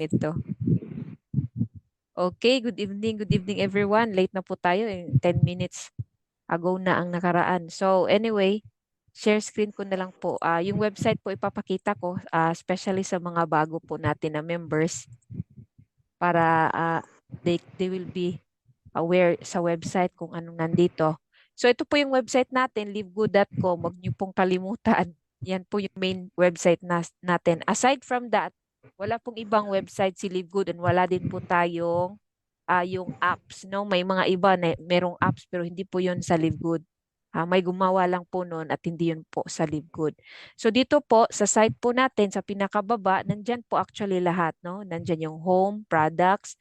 ito. Okay, good evening everyone. Late na po tayo, 10 minutes ago na ang nakaraan. So anyway, share screen ko na lang po. Yung website po ipapakita ko, especially sa mga bago po natin na members para they will be aware sa website kung anong nandito. So ito po yung website natin, livegood.com. Huwag niyo pong kalimutan. Yan po yung main website natin. Aside from that, wala pong ibang website si Livegood and wala din po tayong yung apps. No? May mga iba na merong apps pero hindi po yun sa Livegood. May gumawa lang po noon at hindi yun po sa Livegood. So dito po sa site po natin sa pinakababa, nandyan po actually lahat. No? Nandyan yung home, products,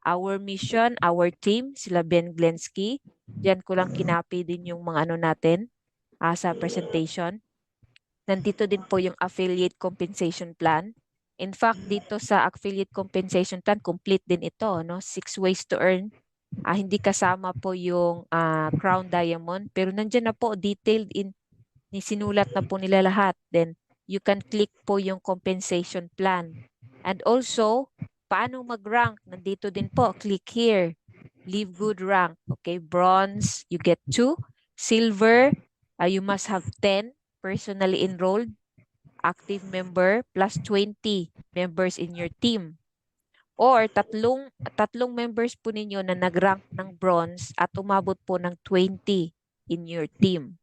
our mission, our team, sila Ben Glensky. Diyan ko lang kinapi din yung mga ano natin sa presentation. Nandito din po yung affiliate compensation plan. In fact, dito sa affiliate compensation plan, complete din ito, no? 6 ways to earn. Hindi kasama po yung Crown Diamond, pero nandiyan na po detailed sinulat na po nila lahat. Then you can click po yung compensation plan. And also, paano mag-rank? Nandito din po, click here. Live good rank. Okay, bronze, you get 2. Silver, you must have 10 personally enrolled active member plus 20 members in your team. Or tatlong members po ninyo na nag-rank ng bronze at umabot po ng 20 in your team.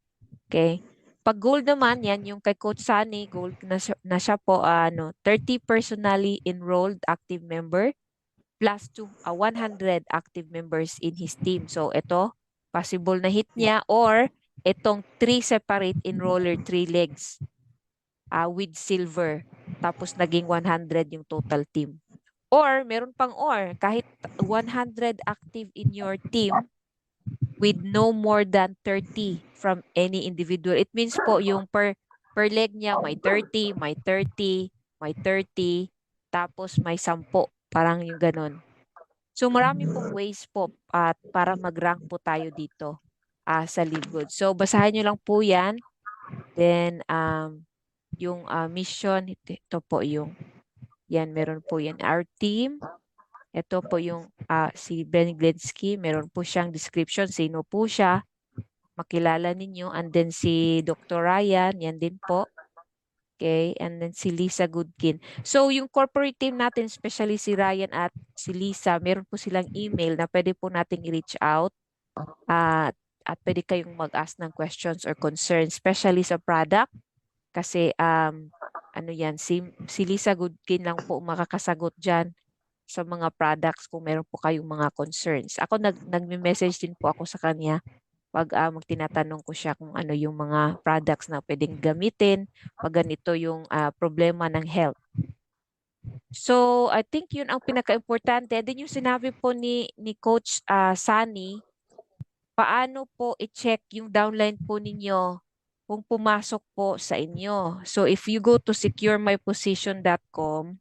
Okay? Pag gold naman, yan yung kay Coach Sunny, gold na siya po, 30 personally enrolled active member plus 100 active members in his team. So ito, possible na hit niya or itong 3 separate enroller, 3 legs with silver. Tapos naging 100 yung total team. Or, meron pang kahit 100 active in your team with no more than 30 from any individual. It means po yung per leg niya may 30, may 30, may 30, tapos may 10. Parang yung ganun. So marami pong ways po at para mag-rank po tayo dito sa Livegood. So basahin nyo lang po yan. Then yung mission, ito po yung yan, meron po yan. Our team, ito po yung si Ben Glensky, meron po siyang description, sino po siya, makilala ninyo. And then si Dr. Ryan, yan din po. Okay, and then si Lisa Goodkin. So yung corporate team natin, especially si Ryan at si Lisa, meron po silang email na pwede po nating i-reach out at pwede kayong mag-ask ng questions or concerns, especially sa product. Kasi ano yan, si Lisa Goodkin lang po makakasagot dyan sa mga products kung meron po kayong mga concerns. Ako nagme-message din po ako sa kanya pag magtinatanong ko siya kung ano yung mga products na pwedeng gamitin pag ganito yung problema ng health. So, I think yun ang pinaka-importante. Then yung sinabi po ni Coach Sunny, paano po i-check yung downline po ninyo kung pumasok po sa inyo. So, if you go to securemyposition.com,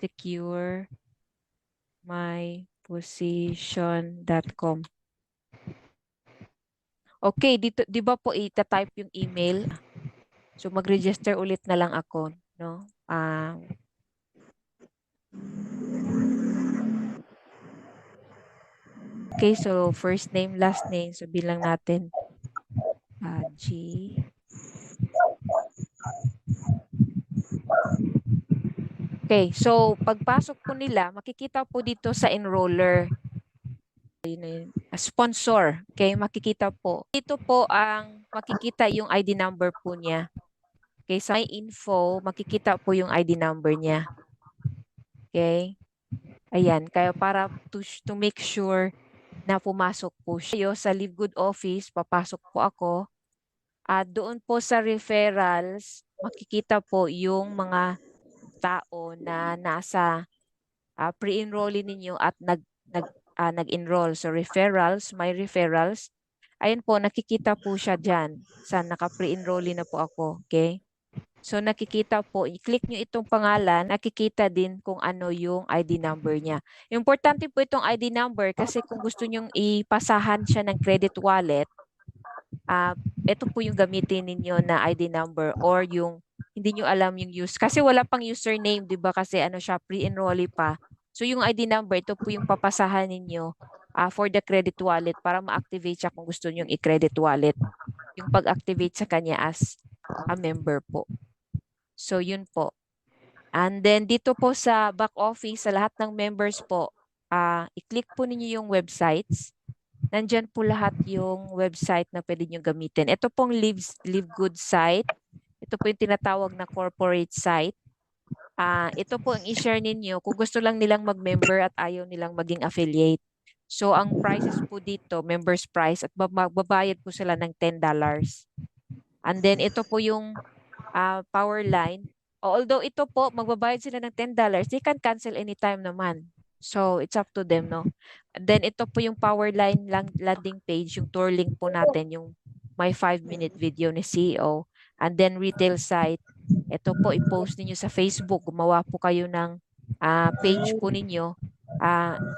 securemyposition.com. Okay, dito 'di ba po ita-type yung email? So mag-register ulit na lang ako, no? Okay, so first name, last name, so bilang natin G. Okay, so pagpasok po nila, makikita po dito sa enroller, sponsor. Okay, makikita po. Dito po ang makikita yung ID number po niya. Okay, sa my info, makikita po yung ID number niya. Okay? Ayan, kaya para to make sure na pumasok po siya sa Livegood office, papasok po ako. At doon po sa referrals, makikita po yung mga tao na nasa pre-enrolling ninyo at nag-enroll. So referrals, my referrals. Ayun po, nakikita po siya dyan sa naka-pre-enrolling na po ako. Okay? So nakikita po, i-click nyo itong pangalan, nakikita din kung ano yung ID number niya. Importante po itong ID number kasi kung gusto nyong ipasahan siya ng credit wallet, ito po yung gamitin ninyo na ID number or yung hindi nyo alam yung use. Kasi wala pang username, di ba? Kasi ano siya, pre-enrollee pa. So yung ID number, ito po yung papasahan ninyo for the credit wallet para ma-activate siya kung gusto nyo i-credit wallet. Yung pag-activate sa kanya as a member po. So yun po. And then dito po sa back office, sa lahat ng members po, i-click po ninyo yung websites. Nandyan po lahat yung website na pwede nyo gamitin. Ito pong Live Good site. Ito po yung tinatawag na corporate site. Ito po ang i-share ninyo kung gusto lang nilang mag-member at ayaw nilang maging affiliate. So ang prices po dito, members price, at magbabayad po sila ng $10. And then ito po yung power line. Although ito po, magbabayad sila ng $10, they can cancel anytime naman. So, it's up to them, no? And then, ito po yung power line landing page, yung tour link po natin, yung my 5-minute video ni CEO. And then, retail site. Ito po, i-post ninyo sa Facebook. Gumawa po kayo ng page po ninyo.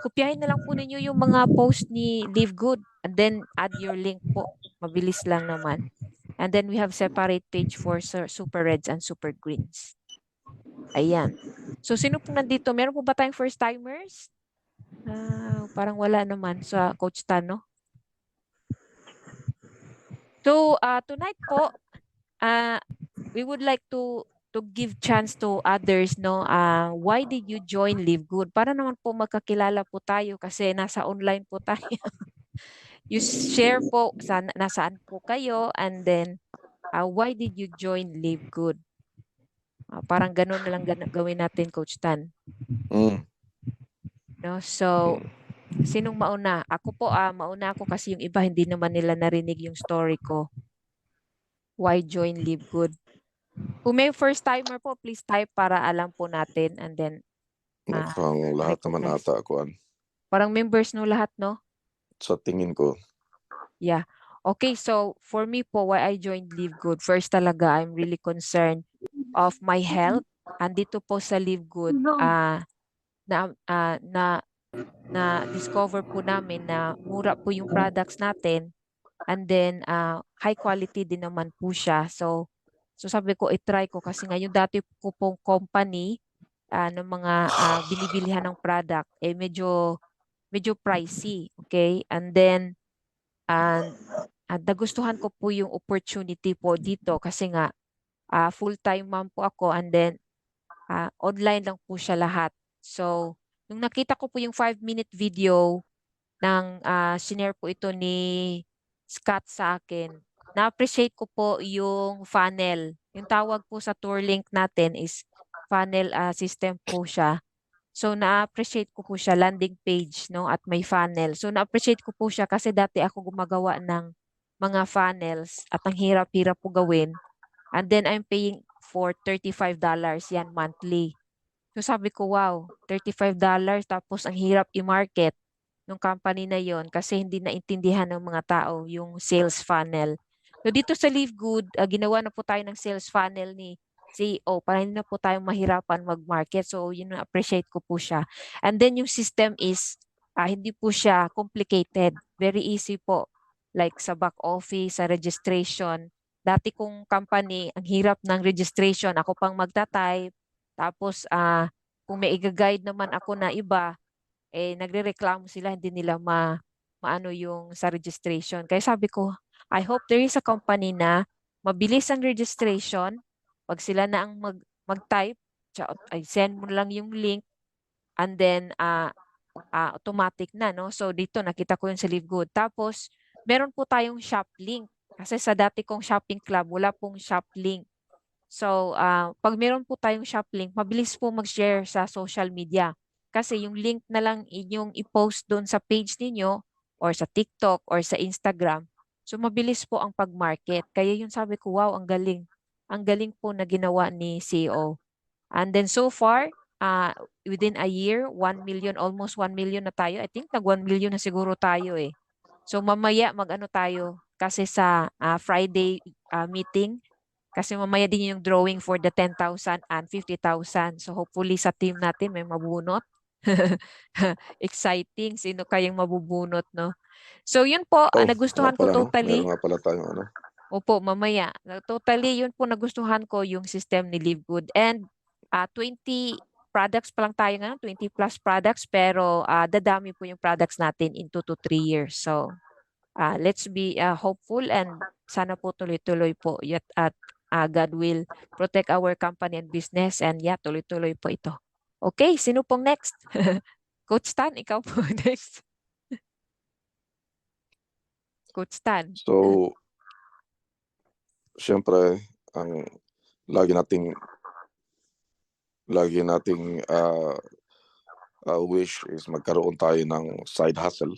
Kopyahin na lang po ninyo yung mga post ni Live Good. And then, add your link po. Mabilis lang naman. And then we have separate page for super reds and super greens. Ayan. So, sino pong nandito? Meron po ba tayong first timers? Parang wala naman sa Coach Tano. So, tonight po, we would like to give chance to others, no? Why did you join Live Good? Para naman po magkakilala po tayo kasi nasa online po tayo. You share po nasaan po kayo, and then why did you join Live Good? Parang ganun na lang gawin natin, Coach Tan. No? So, sinong mauna? Ako po, mauna ako kasi yung iba hindi naman nila narinig yung story ko. Why join Live Good? Kung may first timer po, please type para alam po natin, and then Mukhang lahat naman recognize. ata ako. Parang members no lahat, no? Sa tingin ko. Yeah. Okay, so for me po, why I joined Live Good, first talaga, I'm really concerned of my health. Andito po sa Live Good, na discover po namin na mura po yung products natin, and then high quality din naman po siya. So sabi ko, i-try ko kasi ngayon dati ko pong company ng mga binibilihan ng product, medyo pricey. Okay? And then, nagustuhan ko po yung opportunity po dito kasi nga, full-time mom po ako, and then, online lang po siya lahat. So, nung nakita ko po yung 5-minute video ng sinare po ito ni Scott sa akin, na-appreciate ko po yung funnel. Yung tawag po sa tour link natin is funnel system po siya. So, na-appreciate ko po siya, landing page, no, at may funnel. So, na-appreciate ko po siya kasi dati ako gumagawa ng mga funnels at ang hirap-hirap po gawin. And then, I'm paying for $35 yan monthly. So, sabi ko, wow, $35 tapos ang hirap i-market ng company na yon kasi hindi naintindihan ng mga tao yung sales funnel. So, dito sa Live Good, ginawa na po tayo ng sales funnel ni CEO para hindi na po tayong mahirapan mag-market. So, yun na-appreciate ko po siya. And then yung system is, hindi po siya complicated. Very easy po. Like sa back office, sa registration. Dati kong company, ang hirap ng registration. Ako pang magta-type. Tapos, kung may i-guide naman ako na iba, nagrereklamo sila, hindi nila maano yung sa registration. Kaya sabi ko, I hope there is a company na mabilis ang registration. Pag sila na ang mag-type, ay send mo lang yung link, and then automatic na, no? So dito nakita ko yun sa Live Good. Tapos meron po tayong shop link. Kasi sa dati kong shopping club, wala pong shop link. So, pag meron po tayong shop link, mabilis po mag-share sa social media. Kasi yung link na lang inyong i-post doon sa page ninyo or sa TikTok or sa Instagram. So, mabilis po ang pag-market. Kaya yung sabi ko, wow, ang galing. Ang galing po na ginawa ni CEO. And then so far, within a year, 1 million, almost 1 million na tayo. I think nag 1 million na siguro tayo eh. So mamaya mag-ano tayo kasi sa Friday meeting, kasi mamaya din yung drawing for the 10,000 and 50,000. So hopefully sa team natin may mabunot. Exciting. Sino kayang mabubunot, no? So yun po, Oh, nga nagustuhan ko pala, no? totally. Meron nga pala tayong ano. Opo, mamaya. Totally, yun po nagustuhan ko yung system ni Live Good. And 20 products pa lang tayo ngayon, 20 plus products, pero dadami po yung products natin in 2 to 3 years. So, let's be hopeful and sana po tuloy-tuloy po yet at God will protect our company and business and yeah, tuloy-tuloy po ito. Okay, sino pong next? Coach Stan, ikaw po next. Coach Stan. So, siyempre, ang lagi nating wish is magkaroon tayo ng side hustle,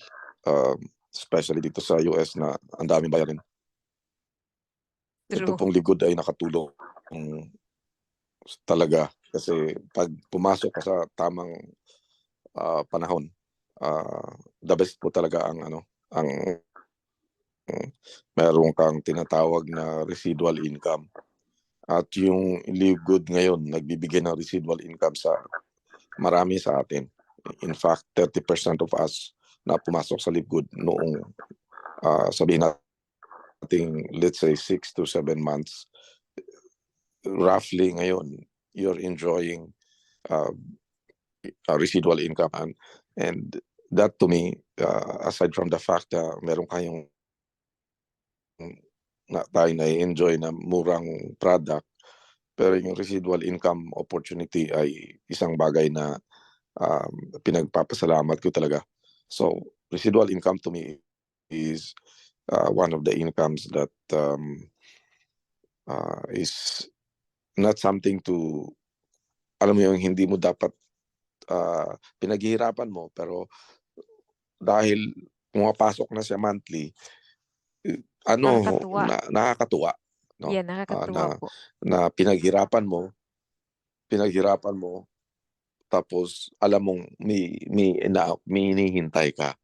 especially dito sa US na ang daming bayarin. Ito True. pong Live Good ay nakatulong talaga kasi pag pumasok ka sa tamang panahon, the best po talaga ang meron kang tinatawag na residual income. At yung Live Good ngayon nagbibigay ng residual income sa marami sa atin. In fact, 30% of us na pumasok sa Live Good noong sabihin natin, let's say 6 to 7 months, roughly ngayon, you're enjoying residual income. And that to me, aside from the fact na meron kayong tayo na-enjoy na murang product, pero yung residual income opportunity ay isang bagay na pinagpapasalamat ko talaga. So, residual income to me is one of the incomes that is not something to, alam mo yung hindi mo dapat pinaghihirapan mo, pero dahil pumapasok na siya monthly, Nakakatuwa. nakakatuwa, no? Yeah, nakakatuwa po. Na pinaghirapan mo, tapos alam mong may hinihintay ka.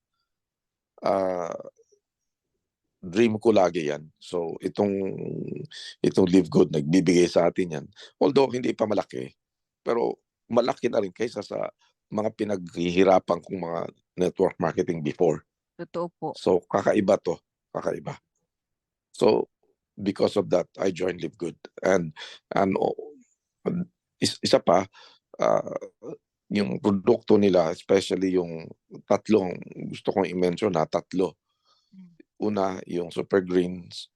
Dream ko lagi yan. So itong Live Good nagbibigay sa atin yan. Although hindi pa malaki, pero malaki na rin kaysa sa mga pinaghihirapan kong mga network marketing before. Totoo po. So kakaiba to, kakaiba. So because of that, I joined Live Good. And isa pa, yung produkto nila, especially yung tatlong gusto kong i-mention na tatlo. Una, yung Super Greens,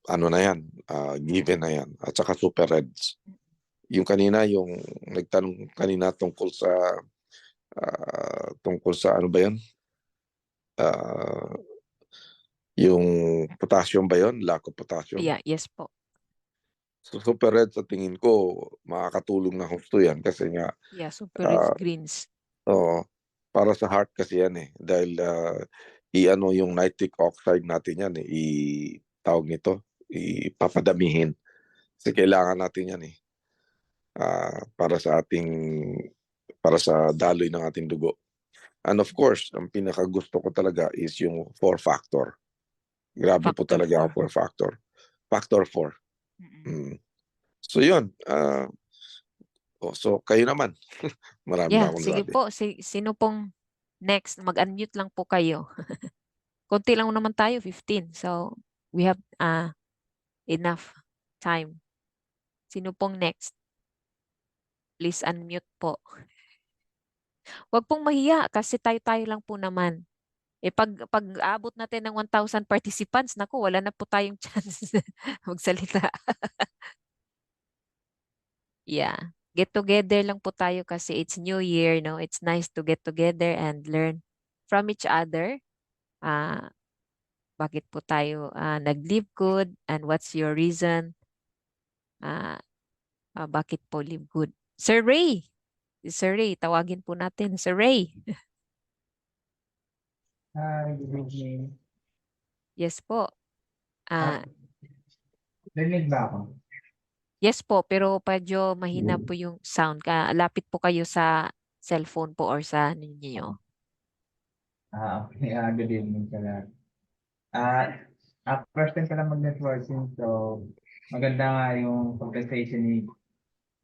ano na yan, given na yan, at saka Super Reds. Yung kanina, yung nagtanong kanina tungkol sa ano ba yun? Yung potassium ba yun? Lack of potassium. Yeah, yes po. So Super Reds sa tingin ko makakatulong na husto yan kasi nga Yeah, super rich greens. para sa heart kasi yan eh. Dahil i-ano yung nitric oxide natin yan eh. Tawag nito, ipapadamihin. Kasi kailangan natin yan eh. Para sa daloy ng ating dugo. And of course, ang pinakagusto ko talaga is yung 4-factor. Grabe po Factor talaga 4. ang 4-factor. Factor 4. So yun. So kayo naman. Marami na Yeah, akong sige sabi. po. Sino pong next? Mag-unmute lang po kayo. Konti lang naman tayo, 15. So, we have enough time. Sino pong next? Please unmute po. Huwag pong mahiya kasi tayo-tayo lang po naman. Pag abot natin ng 1,000 participants, naku, wala na po tayong chance magsalita. Yeah. Get together lang po tayo kasi it's New Year, no? It's nice to get together and learn from each other. Bakit po tayo nag-live good and what's your reason? Bakit po live good? Sir Ray! Sir Ray, tawagin po natin. Sir Ray. Hi, good evening. Yes po. Rinig ba ako? Yes po, pero medyo mahina po yung sound. Lapit po kayo sa cellphone po or sa ano ninyo. Okay. Good evening ka lahat. First time ka lang mag-networking, so maganda nga yung compensation ni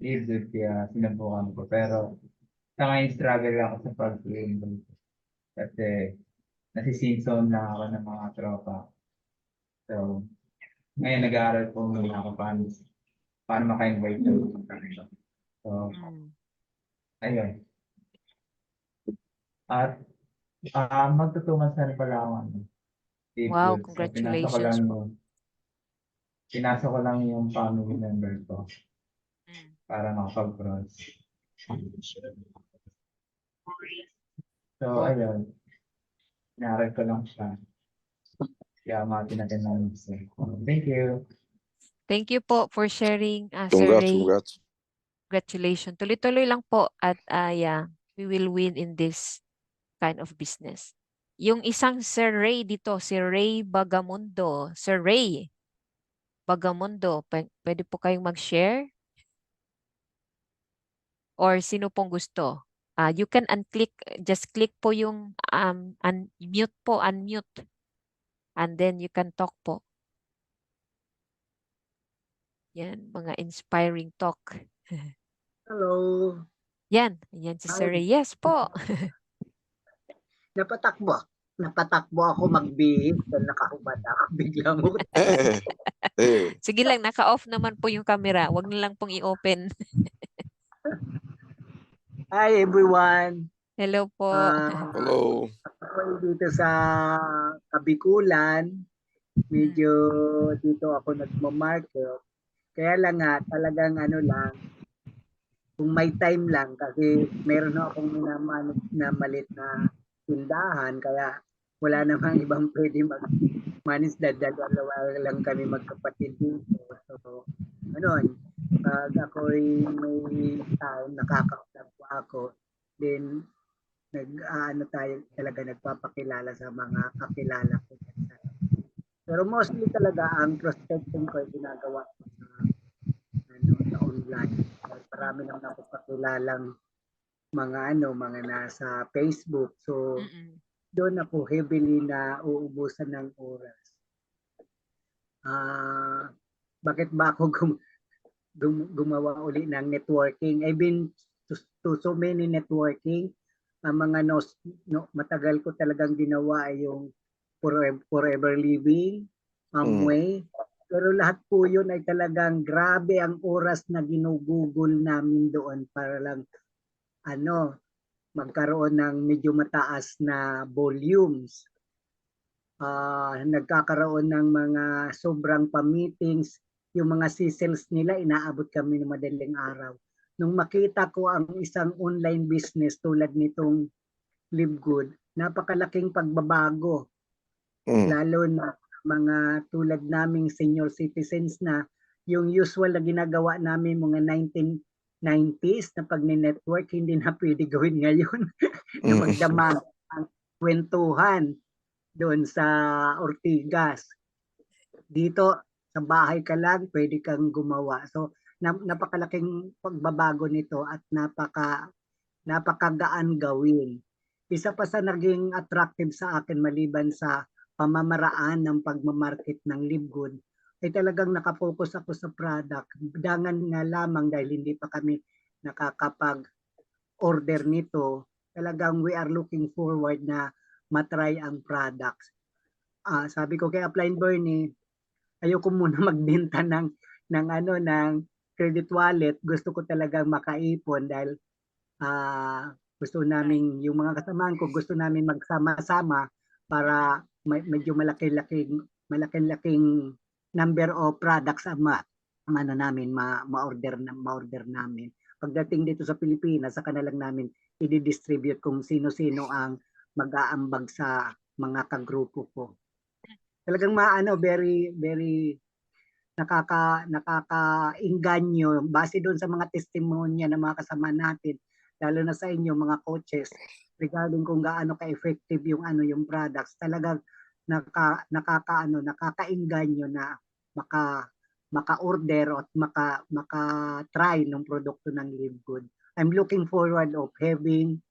Live kaya sinubukan ko. Pero sa ngayon struggle ako sa pag-enroll kasi nasisinzone na ako ng mga tropa. So, Ngayon nag-aaral po muna ako paano maka-invite sa mga tao. So, Mm. ayun. At magtutungan sana pala ako Steve Wow, Goods. So, congratulations po. pinasok ko lang yung family member ko Mm. para makapag-cross. So, ayun. Inaral ko lang siya. Kaya mati natin lang gusto. Thank you. Thank you po for sharing, Sir Congrats, Ray. congrats. Congratulations. Tuloy-tuloy lang po at yeah, we will win in this kind of business. Yung isang Sir Ray dito, si Ray Bagamundo. Sir Ray Bagamundo, pwede po kayong mag-share? Or sino pong gusto? You can unclick, just click po yung unmute po, unmute. And then you can talk po. Yan, mga inspiring talk. Hello. Yan si Sir Ray. Yes po. Napatakbo ako magbihis dahil nakahubad ako bigla mo. Sige lang, naka-off naman po yung camera. Huwag na lang pong i-open. Hi everyone. Hello po. Hello. Ako dito sa Kabikulan. Medyo dito ako nagmamarket. Kaya lang nga, talagang lang, kung may time lang, kasi meron na akong minamanit na malit na tindahan, kaya wala namang ibang pwede mag-manage, dalawa lang kami magkapatid dito. So, pag ako'y may time, nakaka-usap po ako, then talaga nagpapakilala sa mga kakilala ko. Pero mostly talaga ang prospecting ko ay ginagawa ko sa online. Marami nang napapakilalang mga nasa Facebook. So, doon ako heavily na uubusan ng oras. Bakit ba ako gumawa uli ng networking? I've been to so many networking. Ang mga matagal ko talagang ginawa ay yung Forever Living, Amway. Pero lahat po yun ay talagang grabe ang oras na ginugugol namin doon para lang magkaroon ng medyo mataas na volumes. Nagkakaroon ng mga sobrang pa-meetings. Yung mga sales nila, inaabot kami ng madaling araw. Nung makita ko ang isang online business tulad nitong Live Good, napakalaking pagbabago. Lalo na mga tulad naming senior citizens na yung usual na ginagawa namin mga 1990s na pag-network, hindi na pwede gawin ngayon. Na magdamag ang kwentuhan doon sa Ortigas. Dito, sa bahay ka lang, pwede kang gumawa. So, napakalaking pagbabago nito at napakagaan gawin. Isa pa sa naging attractive sa akin maliban sa pamamaraan ng pagmamarket ng Live Good, ay talagang nakafocus ako sa product. Dangan nga lamang dahil hindi pa kami nakakapag-order nito, talagang we are looking forward na matry ang products. Sabi ko kay Upline Bernie, ayoko muna magbenta ng credit wallet. Gusto ko talagang makaipon dahil gusto namin, yung mga kasamahan ko, gusto namin magsama-sama para medyo malaking number of products ang ma-order namin. Pagdating dito sa Pilipinas, saka na lang namin i-distribute kung sino-sino ang mag-aambag sa mga kagrupo ko. Talagang very very nakakainganyo base doon sa mga testimonya ng mga kasama natin, lalo na sa inyo mga coaches, regarding kung gaano ka-effective yung yung products. Talagang nakakainganyo na maka-order at maka-try ng produkto ng Live Good. I'm looking forward of having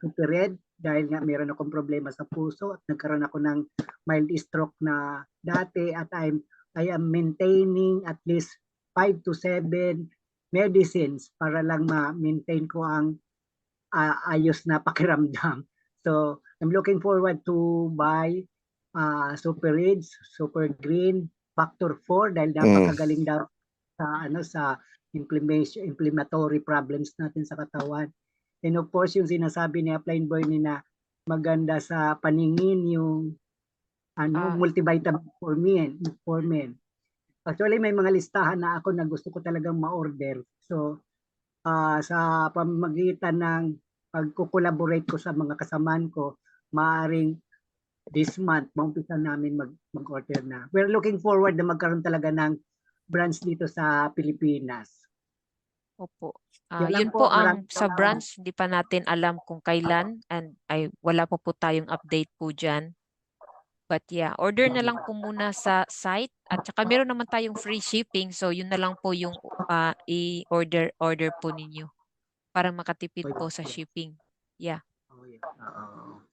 Super Red dahil nga meron akong problema sa puso at nagkaroon ako ng mild stroke na dati at I am maintaining at least 5 to 7 medicines para lang ma-maintain ko ang ayos na pakiramdam. So, I'm looking forward to buy Super Reds, Super Green, factor 4 dahil napakagaling daw sa inflammatory problems natin sa katawan. And of course, yung sinasabi ni Upline Boy ni na maganda sa paningin yung multivitamin for men. Actually, may mga listahan na ako na gusto ko talagang ma-order. So, sa pamamagitan ng pagko-collaborate ko sa mga kasamaan ko, maaring this month, maumpisa namin mag-order na. We're looking forward na magkaroon talaga ng branch dito sa Pilipinas. Opo. Yan lang Yun po ang maraming sa salamat. branch, hindi pa natin alam kung kailan and wala pa po tayong update po dyan. But yeah, order na lang po muna sa site at saka meron naman tayong free shipping, so yun na lang po yung i-order po ninyo para makatipid po sa shipping. Yeah. Oh, yeah.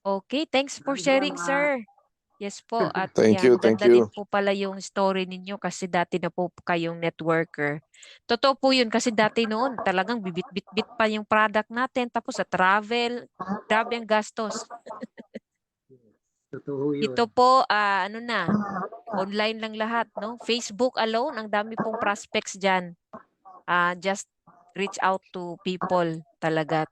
Okay, thanks for Maraming sharing, salamat. sir. Yes po, at Thank yeah, you, thank maganda din you. po pala yung story ninyo kasi dati na po kayong networker. Totoo po yun kasi dati noon talagang bibit-bit pa yung product natin tapos sa travel, grabe ang gastos. Totoo yun. Ito po, online lang lahat, no? Facebook alone, ang dami pong prospects dyan. Just reach out to people talagang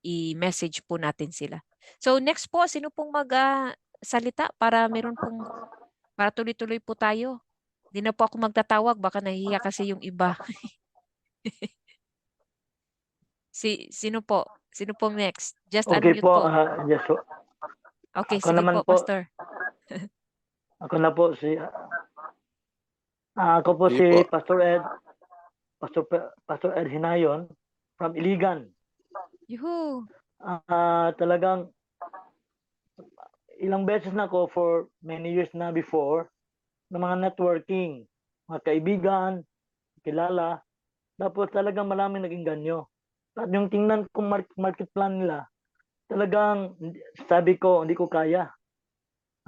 i-message po natin sila. So next po, sino pong salita para para tuloy-tuloy po tayo. Hindi na po ako magtatawag, baka nahihiya kasi yung iba. Sino po? Sino pong next? Just Okay unmute po, po. yes po. Okay, Ako sige naman po, po. Pastor. Ako na po ako po Sige si po. Pastor Ed Hinayon from Iligan. Yuhu. Talagang ilang beses na ako for many years na before ng mga networking, mga kaibigan, kilala. Tapos talagang maraming naging ganyo. At yung tingnan kong market plan nila, talagang sabi ko, hindi ko kaya.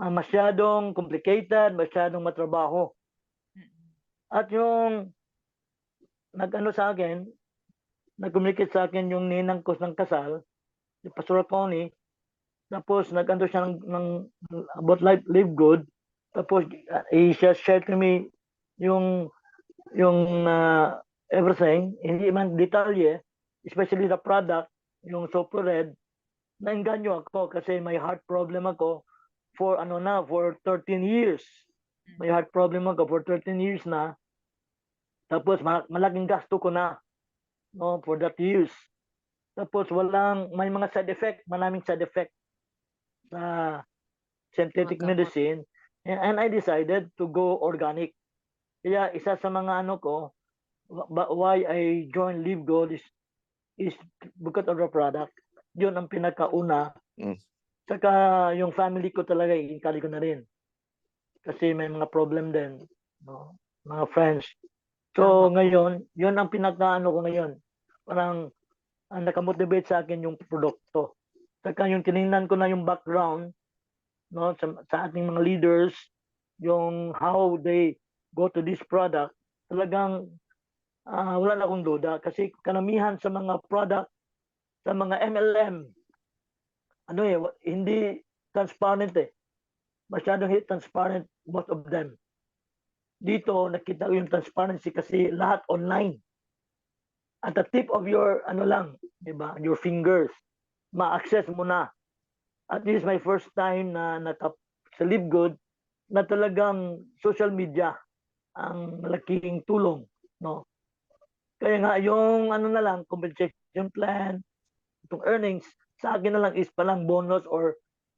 Masyadong complicated, masyadong matrabaho. At yung nag-communicate sa akin yung ninang ko ng kasal, si Pastor Connie, tapos nag-ano siya ng about live good, tapos he shared to me yung everything, hindi man detalye, especially the product, yung Super Red, nainganyo ako kasi may heart problem ako for 13 years. May heart problem ako for 13 years na. Tapos malaking gasto ko na for that years. Tapos may mga side effect, maraming side effect sa synthetic Mga gamot. medicine, and I decided to go organic. Kaya isa sa mga why I joined Live Good is because of the product. Yun ang pinakauna. Saka yung family ko talaga, iinkali ko na rin. Kasi may mga problem din. Mga friends. So ngayon, yun ang pinakaano ko ngayon. Parang nakamotivate sa akin yung produkto. Saka yung tinignan ko na yung background sa ating mga leaders, yung how they go to this product, talagang wala na akong duda. Kasi karamihan sa mga product, sa mga MLM, hindi transparent Masyadong transparent, most of them. Dito, nakita ko yung transparency kasi lahat online. At the tip of your, your fingers, ma-access mo na. At this is my first time na sa Live Good na talagang social media ang malaking tulong. Kaya nga, yung compensation plan, itong earnings, sa akin na lang is palang bonus or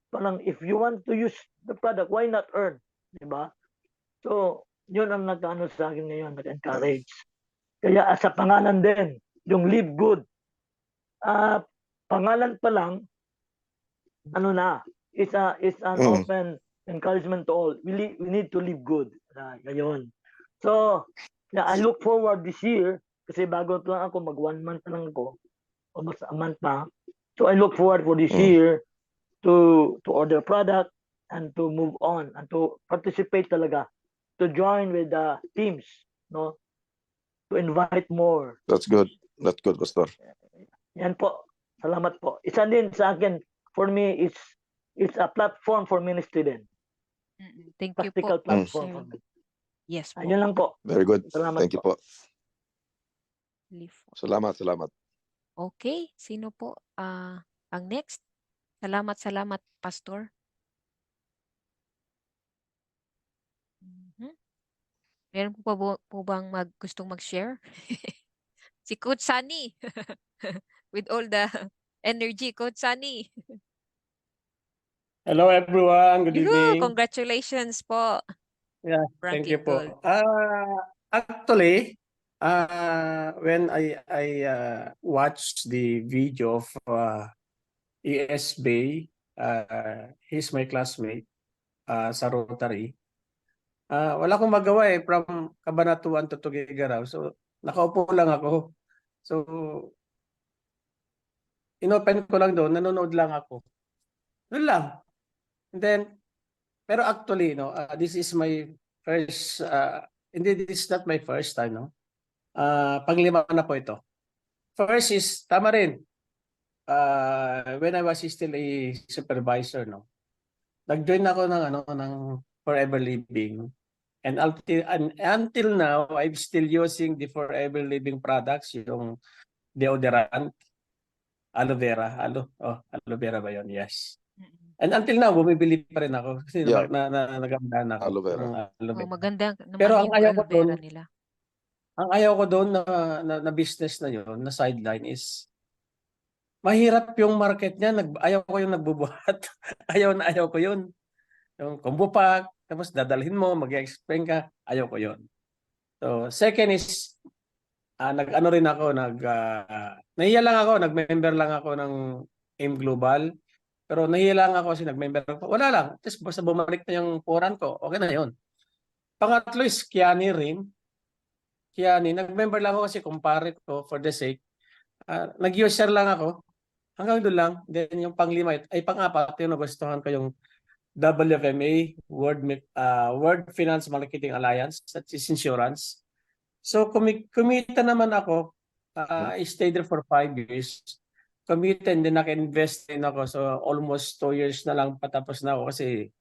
parang if you want to use the product, why not earn? Diba? So, yun ang nag-ano sa akin ngayon, nag-encourage. Kaya sa pangalan din, yung Live Good, pangalan pa lang, it's an open encouragement to all. We need to live good. Ngayon. So, I look forward this year, kasi bago lang ako, mag 1 month lang ako, almost a month pa. So, I look forward for this year to order product and to move on and to participate talaga, to join with the teams, to invite more. That's good. That's good, Pastor. Yan po. Salamat po. Isa din sa akin, for me, it's a platform for ministry din. Thank you po. practical platform. Sir. Yes po. Ayun lang po. Very good. Salamat Thank you po. Leaf. Salamat, salamat. Okay, sino po ang next? Salamat, Pastor. Meron po bang gustong mag-share? Si Coach Sunny. With all the energy, Coach Sunny. Hello everyone, good Yoo, evening. congratulations po. Yeah, thank you Ranking po. gold. Actually, when I watched the video of ES Bay, he's my classmate sa Rotary. Wala akong magawa from Cabanatuan to Tuguegarao. So nakaupo lang ako. So inopen ko lang doon, nanonood lang ako. Doon lang. And then, pero actually, this is my first, hindi, this is not my first time, no? Panglima na po ito. First is, tama rin, when I was still a supervisor, no? Nag-join ako ng Forever Living. And until now, I'm still using the Forever Living products, yung deodorant, aloe vera, aloe vera ba yun? Yes. And until now, bumibili pa rin ako kasi Yeah. nagamdahan ako Aloe vera. ng aloe vera. Maganda naman Pero ang yung ayaw ko aloe vera doon, nila. ang ayaw ko doon na business na yun, na sideline is mahirap yung market niya. Ayaw ko yung nagbubuhat. ayaw ko yun. Yung combo pack, tapos dadalhin mo, mag-explain ka, ayaw ko yun. So, second is, nag-ano rin ako, nahiya lang ako, nag-member lang ako ng AIM Global. Pero nahiya lang ako kasi nag-member ako. Wala lang. Just basta bumalik na yung puran ko, okay na yun. Pangatlo is Kiani rin. Kiani, nag-member lang ako kasi kumpare ko for the sake. Nag-user lang ako. Hanggang doon lang. Then yung panglima, ay pang-apat, yung nagustuhan ko yung WFMA, World Finance Marketing Alliance, that is insurance. So kumita naman ako. I stayed there for 5 years. Kumita and then naka-invest din ako. So almost 2 years na lang patapos na ako kasi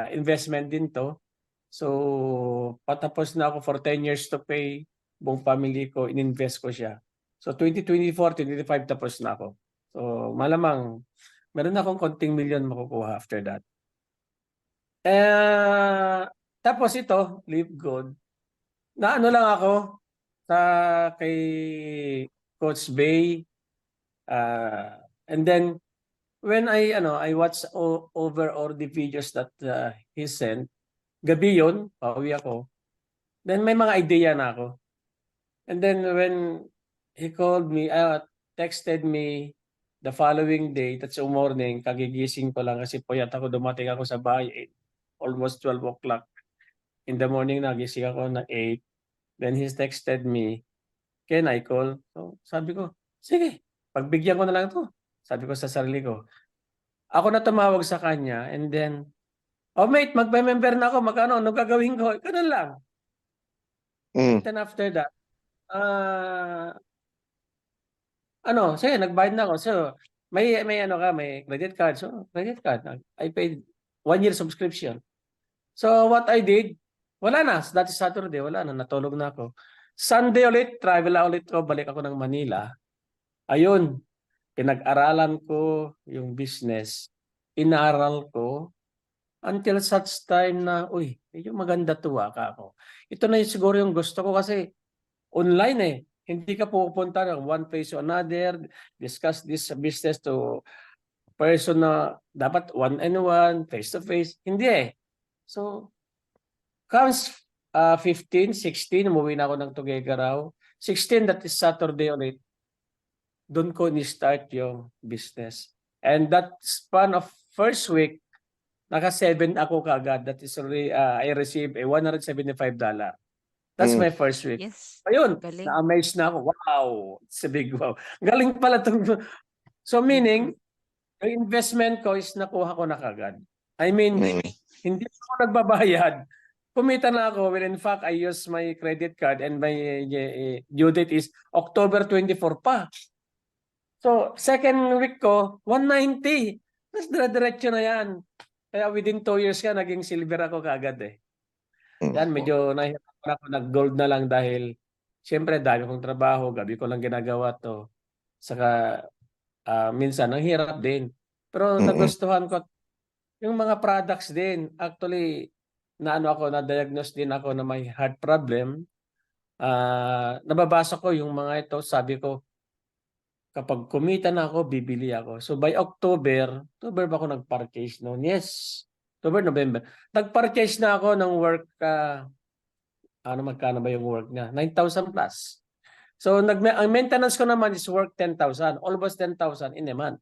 investment din to. So patapos na ako for 10 years to pay buong family ko, ininvest ko siya. So 2024, 2025 tapos na ako. So malamang meron akong konting million makukuha after that. Tapos ito, Live Good. Naano lang ako sa kay Coach Bay. And then when I watch over all the videos that he sent, gabi yun, pauwi ako. Then may mga idea na ako. And then when he called me, texted me the following day, that's yung morning, kagigising ko lang kasi puyat ako, dumating ako sa bahay, almost 12 o'clock. In the morning, nagising ako na 8. Then he texted me, can I call? So sabi ko, sige, pagbigyan ko na lang ito. Sabi ko sa sarili ko. Ako na tumawag sa kanya and then, mate, magme-member na ako, ano gagawin ko? Ganun lang. And then after that, sige, nagbayad na ako. So, may credit card. So, credit card. I paid 1 year subscription. So, what I did, wala na. That is Saturday, wala na. Natulog na ako. Sunday ulit, travel ulit ko. Balik ako ng Manila. Ayun, pinag-aralan ko yung business. Inaral ko until such time na, medyo maganda tuwa ka ako. Ito na siguro yung gusto ko kasi online Hindi ka pupunta ng one place to another, discuss this business to person na dapat one-on-one, face-to-face. Hindi So, comes 15, 16, umuwi na ako ng Tuguegarao. 16, that is Saturday ulit. Doon ko ni-start yung business. And that span of first week, naka-7 ako kaagad. That is already, I received a $175. That's my first week. Yes. Ayun, Galing. na-amaze na ako. Wow, it's a big wow. Galing pala itong... So meaning, yung investment ko is nakuha ko na kagad. I mean, hindi ako nagbabayad. Kumita na ako. Well, in fact, I use my credit card and my due date is October 24 pa. So, second week ko, 190. Tapos dire-diretso na yan. Kaya within 2 years ka, naging silver ako kaagad eh. Yan, medyo nahihirapan ako, nag-gold na lang dahil siyempre dami kong trabaho, gabi ko lang ginagawa to. Saka minsan ang hirap din. Pero nagustuhan ko yung mga products din. Actually, na-diagnose din ako na may heart problem. Nababasa ko yung mga ito, sabi ko, kapag kumita na ako, bibili ako. So by October ba ako nag-purchase noon? Yes. October, November. Nag-purchase na ako ng work, magkano ba yung work niya? 9,000 plus. So ang maintenance ko naman is work 10,000, almost 10,000 in a month.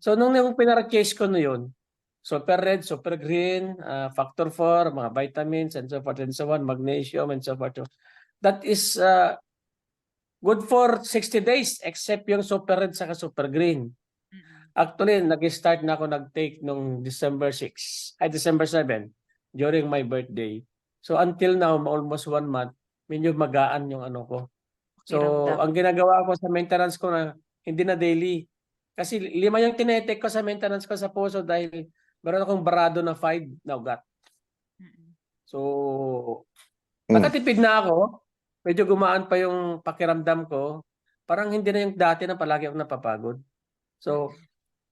So nung pinarchase ko na yun, Super Red, Super Green, Factor 4, mga vitamins and so forth and so on, magnesium and so forth. That is good for 60 days except yung Super Red saka Super Green. Actually, nag-start na ako nag-take nung December 7 during my birthday. So until now, almost 1 month, medyo magaan yung ano ko. So ang ginagawa ko sa maintenance ko na hindi na daily. Kasi 5 yung tinetake ko sa maintenance ko sa puso dahil meron akong barado na 5 na ugat. So nakatipid na ako. Medyo gumaan pa yung pakiramdam ko. Parang hindi na yung dati na palagi ako napapagod. So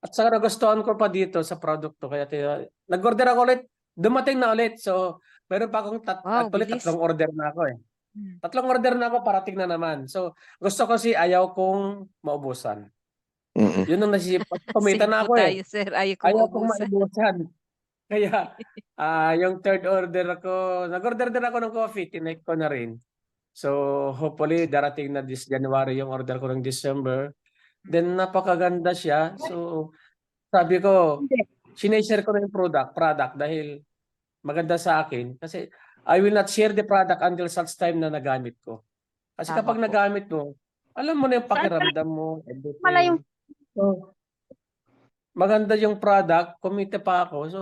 at saka nagustuhan ko pa dito sa produkto. Kaya nag-order ako ulit. Dumating na ulit. So meron pa akong bilis. 3 order na ako eh. 3 order na ako, parating na naman. So gusto ko ayaw kong maubusan. Yun ang nasisipag. Kumita na ako tayo, sir. Ayaw kong maubusan. Kaya yung 3rd order ako, nag-order din ako ng coffee, tinake ko na rin. So hopefully darating na this January yung order ko ng December. Then napakaganda siya. So sabi ko, sineshare ko na yung product dahil maganda sa akin. Kasi I will not share the product until such time na nagamit ko. Kasi Tama kapag po. nagamit mo, alam mo na yung pakiramdam mo, everything. So, maganda yung product, kumita pa ako. So,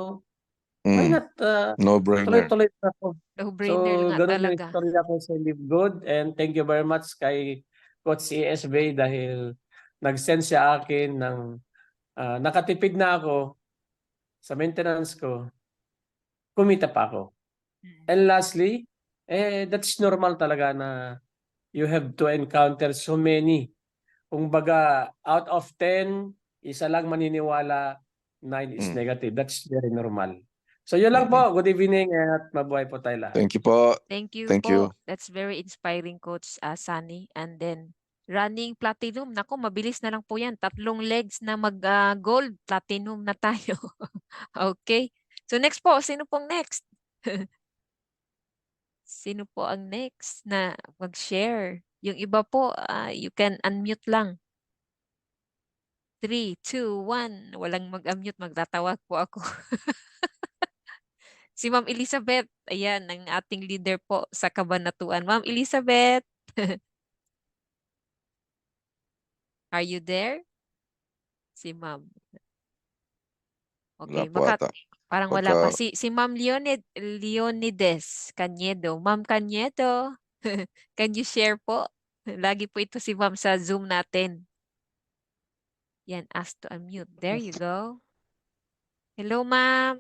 why not No brainer. tuloy-tuloy na ako. No-brainer So, nga ganun yung talaga. istorya ko sa Live Good. And thank you very much kay Coach ESB dahil nag-send siya akin ng nakatipid na ako sa maintenance ko. Kumita pa ako. And lastly, that's normal talaga na you have to encounter so many. Kung baga, out of 10, isa lang maniniwala, 9 is negative. That's very normal. So yun lang po. Good evening at mabuhay po tayo lahat. Thank you po. Thank you Thank po. you. That's very inspiring, Coach Sunny. And then, running platinum. Naku, mabilis na lang po yan. 3 legs na mag-gold, platinum na tayo. Okay. So next po, sino pong next? Sino po ang next na mag-share? Yung iba po, you can unmute lang. 3, 2, 1. Walang mag-unmute, magtatawag po ako. Si Ma'am Elizabeth, ayan, ang ating leader po sa Kabanatuan. Ma'am Elizabeth, are you there? Si Ma'am. Okay, Wala po ata. parang wala pa. Si Ma'am Leonides Cañedo. Ma'am Cañedo, can you share po? Lagi po ito si Ma'am sa Zoom natin. Yan, ask to unmute. There you go. Hello, Ma'am.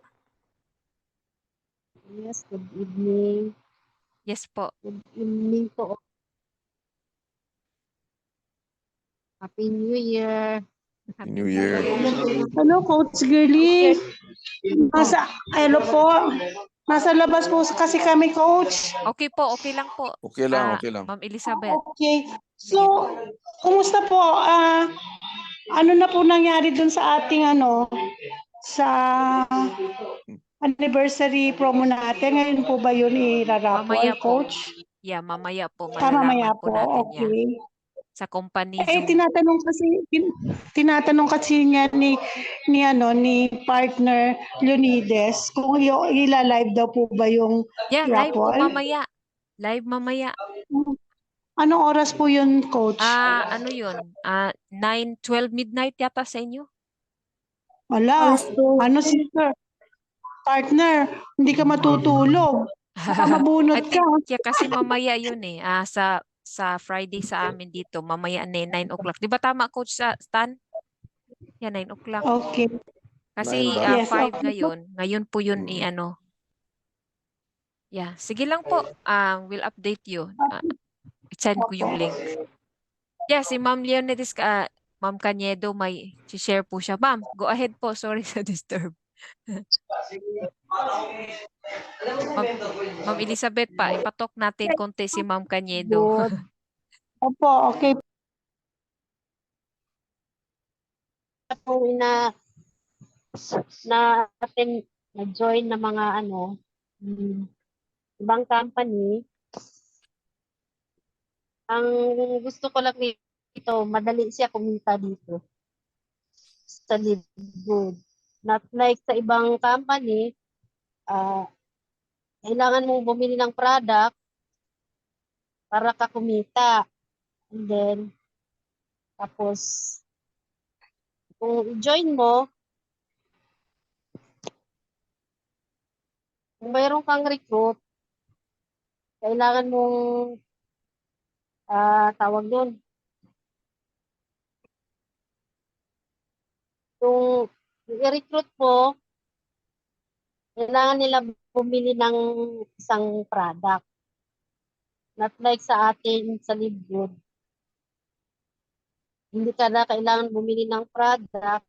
Yes, good evening. Yes po. Good evening po. Happy New Year. Happy New Year. Hello, Coach Girlie. Hello po. Nasa labas po kasi kami, Coach. Okay po, okay lang po. Okay lang, okay lang. Ma'am Elizabeth. Okay. So, kumusta po? Ano na po nangyari dun sa ating sa anniversary promo natin? Ngayon po ba yun irarapo, Mamaya po. Coach? Yeah, mamaya po. Mamaya Malalaman po natin yan. okay. Sa company Eh, Zoom. tinatanong kasi niya ni partner Leonides kung ila-live daw po ba yung Yeah, live po raffle. mamaya. Live mamaya. Anong oras po yun, Coach? Ano yun? 12 midnight yata sa inyo? Wala. Sister? Partner, hindi ka matutulog. Baka mabunot I ka. think yeah, kasi mamaya yun eh. Sa Friday sa amin dito, mamaya na 9 o'clock. Di ba tama, Coach Stan? Yeah, 9 o'clock. Okay. Kasi Nainda. Yes, 5 okay po. ngayon po yun Mm. i-ano. Yeah, sige lang po. We'll update you. Send ko yung Opo. link. Yeah, si Ma'am Leonidas, Ma'am Cañedo, may share po siya. Ma'am, go ahead po. Sorry sa disturb. Ma'am Elizabeth pa, ipatok natin konti si Ma'am Cañedo. Good. Opo, okay po na atin na-join na mga ibang company. Ang gusto ko lang dito, madali siya kumita dito sa Livegood. Not like sa ibang company, kailangan mong bumili ng product para ka kumita. And then, tapos, kung join mo, kung mayroon kang recruit, kailangan mong tawag doon. Kung i-recruit mo, kailangan nila bumili ng isang product. Not like sa atin sa Livegood. Hindi ka na kailangan bumili ng product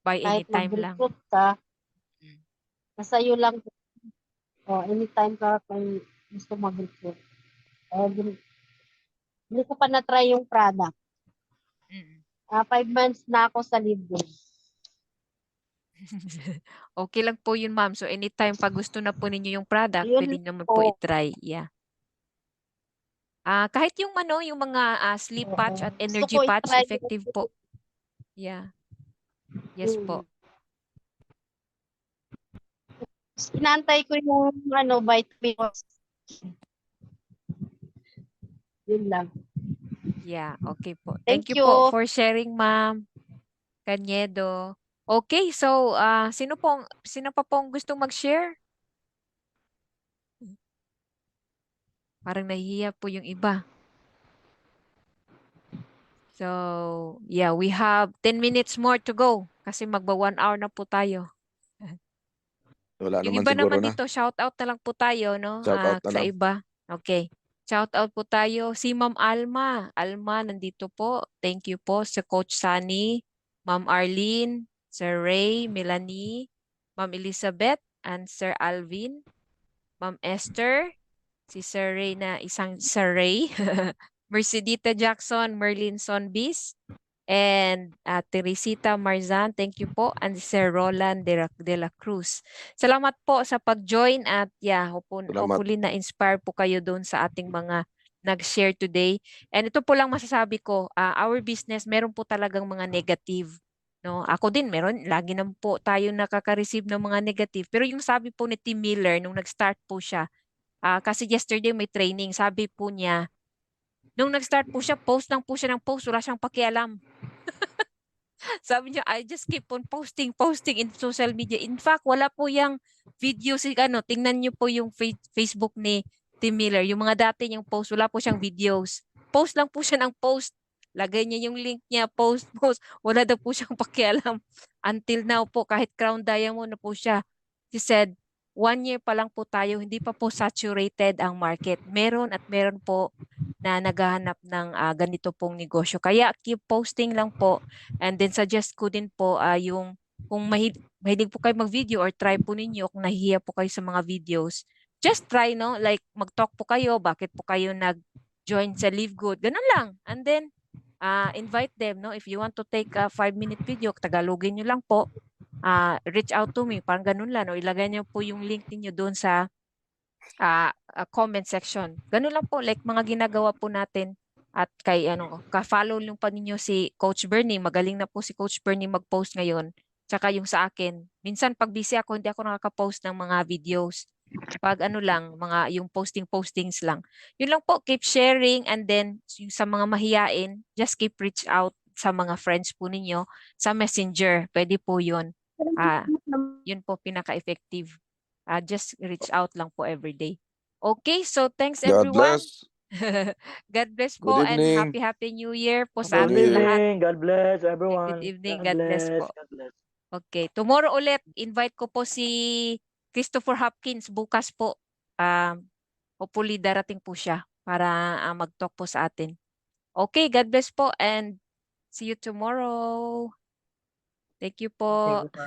By kahit anytime lang. mag-recruit ka. Nasa iyo lang. Anytime ka kung gusto mag-recruit. Hindi ko pa na-try yung product. 5 months na ako sa Livegood. Okay lang po yun, ma'am. So, anytime pag gusto na po ninyo yung product, Yun pwede naman po po. i-try. Yeah. Kahit yung yung mga sleep patch at Gusto energy ko patch, i-try effective po. Yeah. Yes po. Inaantay ko yung vitamins. Yun lang. Yeah, okay po. Thank Thank you po you. for sharing, ma'am Cañedo. Okay, so sino pa pong gustong mag-share? Parang nahihiya po yung iba. So, yeah, we have 10 minutes more to go kasi magba 1 hour na po tayo. Wala Yung naman iba siguro naman na. dito, shout out na lang po tayo, no? Shout out na Sa lang. iba. Okay. Shout out po tayo. Si Ma'am Alma. Alma, nandito po. Thank you po. Si Coach Sunny, Ma'am Arlene, Sir Ray, Melanie, Ma'am Elizabeth, and Sir Alvin, Ma'am Esther, si Sir Ray na isang Sir Ray, Mercedita Jackson, Merlin Sonbis, and Teresita Marzan, thank you po, and Sir Roland de la Cruz. Salamat po sa pag-join at hopefully na-inspire po kayo doon sa ating mga nag-share today. And ito po lang masasabi ko, our business, meron po talagang mga negative. No? Ako din, lagi naman po tayo nakaka-receive ng mga negative. Pero yung sabi po ni Tim Miller, nung nag-start po siya, kasi yesterday may training, sabi po niya, nung nag-start po siya, post lang po siya ng post, wala siyang pakialam. Sabi niya, I just keep on posting in social media. In fact, wala po yung video tingnan niyo po yung Facebook ni Tim Miller. Yung mga dati niyang post, wala po siyang videos. Post lang po siya ng post. Lagay niya yung link niya, post. Wala daw po siyang pakialam. Until now po, kahit Crown Diamond na po siya. He said, 1 year pa lang po tayo, hindi pa po saturated ang market. Meron po na naghahanap ng ganito pong negosyo. Kaya keep posting lang po. And then suggest ko din po yung kung mahilig po kayo mag-video or try po ninyo kung nahihiya po kayo sa mga videos. Just try, no? Like mag-talk po kayo, bakit po kayo nag-join sa Livegood. Ganun lang. And then invite them, no? If you want to take a 5-minute video, Tagalogin nyo lang po. Reach out to me, parang ganun lang. O ilagay nyo po yung link niyo doon sa comment section. Ganun lang po, like mga ginagawa po natin. At kay ka-follow lang pa ninyo si Coach Bernie. Magaling na po si Coach Bernie mag-post ngayon. Tsaka yung sa akin. Minsan pag busy ako, hindi ako nakaka-post ng mga videos. Pag yung postings lang. Yun lang po, keep sharing, and then yung sa mga mahiyain, just keep reach out sa mga friends po ninyo sa Messenger. Pwede po yun. Yun po pinaka-effective. Just reach out lang po every day. Okay, so thanks God everyone. bless. God bless po Good and evening. happy New Year po Good sa Good ating lahat. evening. God bless everyone. Good evening. God bless po. God bless. Okay. Tomorrow ulit, invite ko po si Christopher Hopkins bukas po. Hopefully darating po siya para mag-talk po sa atin. Okay, God bless po and see you tomorrow. Thank you Okay po. po.